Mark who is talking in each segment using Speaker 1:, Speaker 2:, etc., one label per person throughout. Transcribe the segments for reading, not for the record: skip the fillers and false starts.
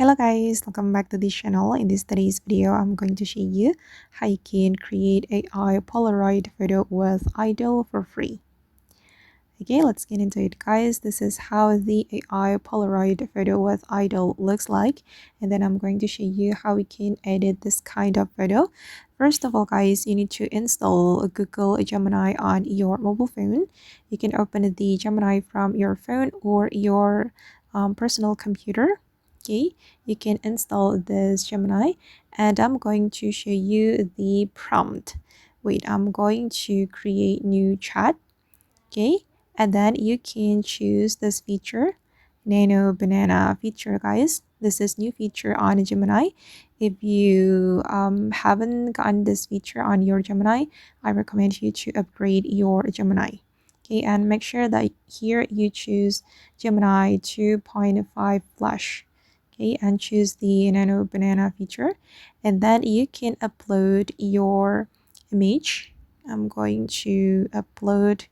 Speaker 1: Hello guys, welcome back to this channel. In today's video, I'm going to show you how you can create AI Polaroid photo with Idol for free. Okay, let's get into it guys. This is how the AI Polaroid photo with Idol looks like. And then I'm going to show you how we can edit this kind of photo. First of all guys, you need to install Google Gemini on your mobile phone. You can open the Gemini from your phone or your personal computer. Okay, you can install this Gemini and I'm going to show you the prompt. Wait, I'm going to create new chat. Okay, and then you can choose this feature, nano banana feature guys. This is new feature on Gemini. If you haven't gotten this feature on your Gemini, I recommend you to upgrade your Gemini. Okay, and make sure that here you choose Gemini 2.5 flash. Okay, and choose the nano banana feature, and then you can upload your image. I'm going to upload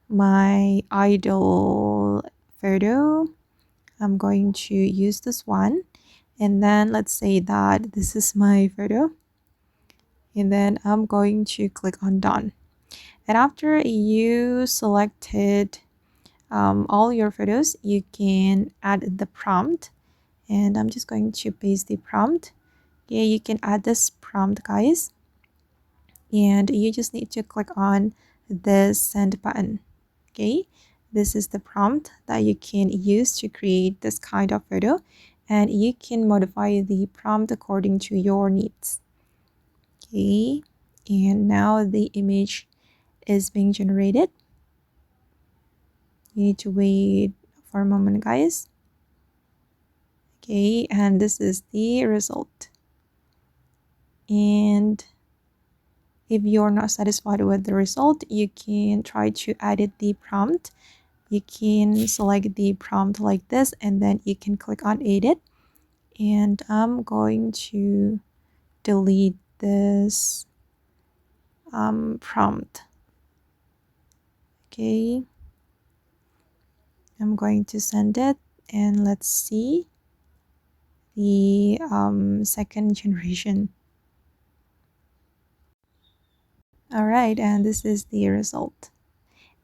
Speaker 1: my idol photo. I'm going to use this one, and then let's say that this is my photo, and then I'm going to click on done. And after you selected all your photos, you can add the prompt, and I'm just going to paste the prompt. Yeah, you can add this prompt guys, and you just need to click on the send button. Okay, this is the prompt that you can use to create this kind of photo, and you can modify the prompt according to your needs. Okay, and now the image is being generated. You need to wait for a moment guys. Okay, and this is the result. And if you're not satisfied with the result, you can try to edit the prompt. You can select the prompt like this, and then you can click on edit. And I'm going to delete this prompt. Okay, I'm going to send it, and let's see the second generation. All right, and this is the result.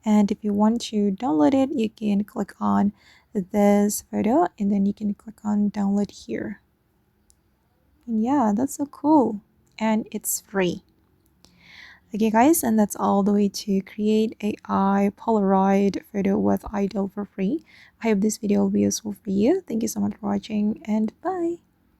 Speaker 1: And if you want to download it, you can click on this photo, and then you can click on download here. And yeah, that's so cool, and it's free. Okay guys, and that's all the way to create AI Polaroid photo with Idol for free. I hope this video will be useful for you. Thank you so much for watching, and bye.